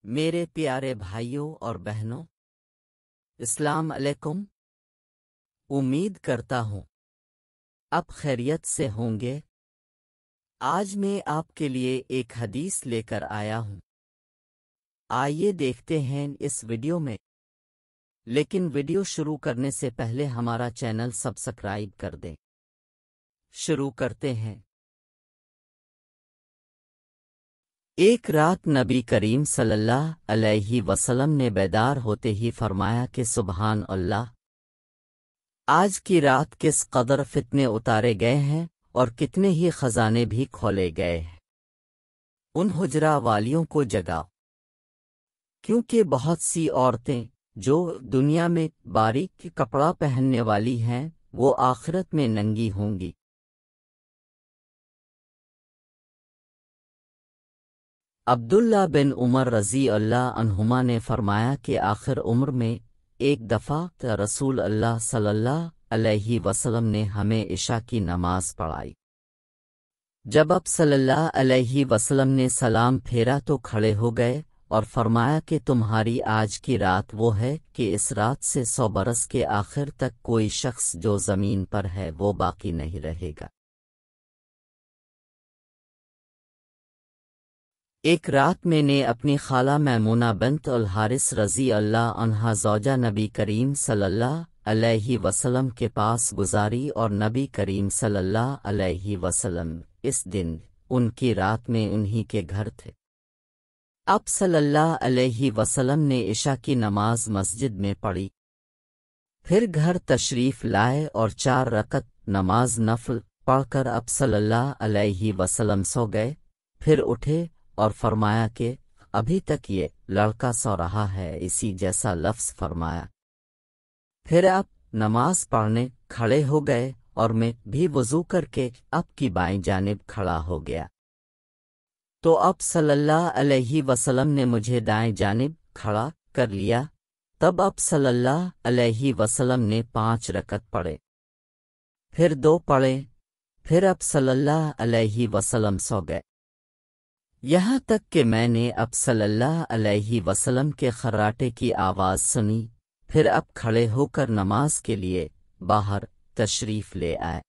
میرے پیارے بھائیوں اور بہنوں، السلام علیکم۔ امید کرتا ہوں آپ خیریت سے ہوں گے۔ آج میں آپ کے لیے ایک حدیث لے کر آیا ہوں۔ آئیے دیکھتے ہیں اس ویڈیو میں، لیکن ویڈیو شروع کرنے سے پہلے ہمارا چینل سبسکرائب کر دیں۔ شروع کرتے ہیں۔ ایک رات نبی کریم صلی اللہ علیہ وسلم نے بیدار ہوتے ہی فرمایا کہ سبحان اللہ، آج کی رات کس قدر فتنے اتارے گئے ہیں اور کتنے ہی خزانے بھی کھولے گئے ہیں۔ ان حجرہ والیوں کو جگاؤ، کیونکہ بہت سی عورتیں جو دنیا میں باریک کپڑا پہننے والی ہیں وہ آخرت میں ننگی ہوں گی۔ عبداللہ بن عمر رضی اللہ عنہما نے فرمایا کہ آخر عمر میں ایک دفعہ رسول اللہ صلی اللہ علیہ وسلم نے ہمیں عشاء کی نماز پڑھائی۔ جب آپ صلی اللہ علیہ وسلم نے سلام پھیرا تو کھڑے ہو گئے اور فرمایا کہ تمہاری آج کی رات وہ ہے کہ اس رات سے 100 برس کے آخر تک کوئی شخص جو زمین پر ہے وہ باقی نہیں رہے گا۔ ایک رات میں نے اپنی خالہ میمونہ بنت الحارث رضی اللہ عنہا زوجہ نبی کریم صلی اللہ علیہ وسلم کے پاس گزاری اور نبی کریم صلی اللہ علیہ وسلم اس دن ان کی رات میں انہی کے گھر تھے۔ آپ صلی اللہ علیہ وسلم نے عشاء کی نماز مسجد میں پڑھی، پھر گھر تشریف لائے اور 4 رکعت نماز نفل پڑھ کر آپ صلی اللہ علیہ وسلم سو گئے۔ پھر اٹھے اور فرمایا کہ ابھی تک یہ لڑکا سو رہا ہے، اسی جیسا لفظ فرمایا۔ پھر آپ نماز پڑھنے کھڑے ہو گئے اور میں بھی وضو کر کے آپ کی بائیں جانب کھڑا ہو گیا، تو آپ صلی اللہ علیہ وسلم نے مجھے دائیں جانب کھڑا کر لیا۔ تب آپ صلی اللہ علیہ وسلم نے 5 رکعت پڑھے، پھر 2 پڑھے، پھر آپ صلی اللہ علیہ وسلم سو گئے، یہاں تک کہ میں نے آپ صلی اللہ علیہ وسلم کے خراٹے کی آواز سنی۔ پھر آپ کھڑے ہو کر نماز کے لیے باہر تشریف لے آئے۔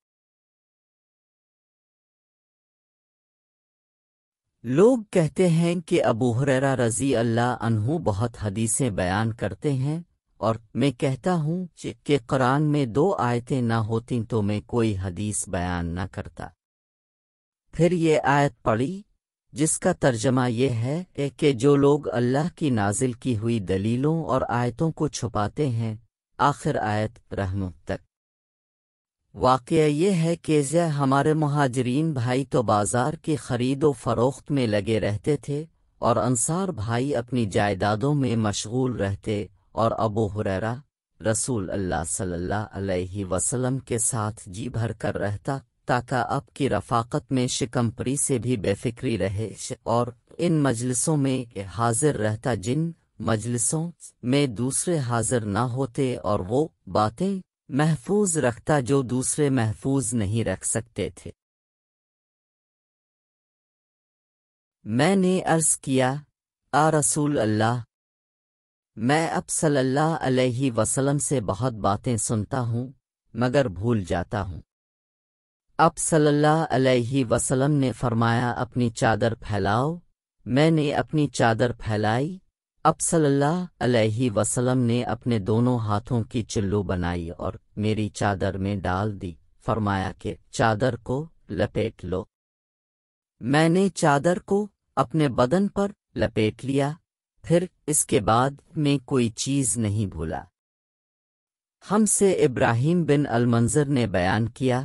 لوگ کہتے ہیں کہ ابو ہریرہ رضی اللہ عنہ بہت حدیثیں بیان کرتے ہیں، اور میں کہتا ہوں کہ قرآن میں 2 آیتیں نہ ہوتیں تو میں کوئی حدیث بیان نہ کرتا۔ پھر یہ آیت پڑھی جس کا ترجمہ یہ ہے کہ جو لوگ اللہ کی نازل کی ہوئی دلیلوں اور آیتوں کو چھپاتے ہیں، آخر آیت رحم تک۔ واقعہ یہ ہے کہ ہمارے مہاجرین بھائی تو بازار کی خرید و فروخت میں لگے رہتے تھے اور انصار بھائی اپنی جائیدادوں میں مشغول رہتے، اور ابو ہریرہ رسول اللہ صلی اللہ علیہ وسلم کے ساتھ جی بھر کر رہتا تاکہ آپ کی رفاقت میں شکم پری سے بھی بے فکری رہے، اور ان مجلسوں میں حاضر رہتا جن مجلسوں میں دوسرے حاضر نہ ہوتے، اور وہ باتیں محفوظ رکھتا جو دوسرے محفوظ نہیں رکھ سکتے تھے۔ میں نے عرض کیا، آ رسول اللہ، میں اب صلی اللہ علیہ وسلم سے بہت باتیں سنتا ہوں مگر بھول جاتا ہوں۔ اب صلی اللہ علیہ وسلم نے فرمایا اپنی چادر پھیلاؤ۔ میں نے اپنی چادر پھیلائی۔ اب صلی اللہ علیہ وسلم نے اپنے دونوں ہاتھوں کی چلو بنائی اور میری چادر میں ڈال دی، فرمایا کہ چادر کو لپیٹ لو۔ میں نے چادر کو اپنے بدن پر لپیٹ لیا، پھر اس کے بعد میں کوئی چیز نہیں بھولا۔ ہم سے ابراہیم بن المنذر نے بیان کیا،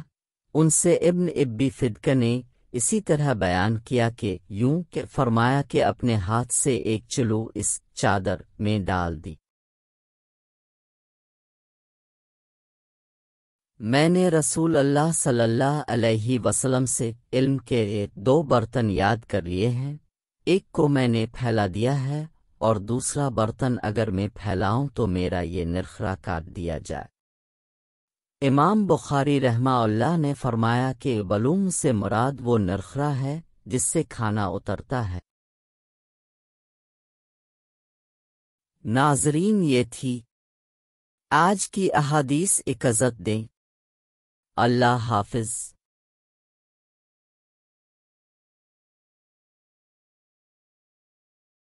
ان سے ابن ابی فدکہ نے اسی طرح بیان کیا کہ یوں کہ فرمایا کہ اپنے ہاتھ سے ایک چلو اس چادر میں ڈال دی۔ میں نے رسول اللہ صلی اللہ علیہ وسلم سے علم کے 2 برتن یاد کر لیے ہیں، ایک کو میں نے پھیلا دیا ہے اور دوسرا برتن اگر میں پھیلاؤں تو میرا یہ نرخرا کاٹ دیا جائے۔ امام بخاری رحمہ اللہ نے فرمایا کہ بلوم سے مراد وہ نرخرا ہے جس سے کھانا اترتا ہے۔ ناظرین، یہ تھی آج کی احادیث، اجازت دیں۔ اللہ حافظ۔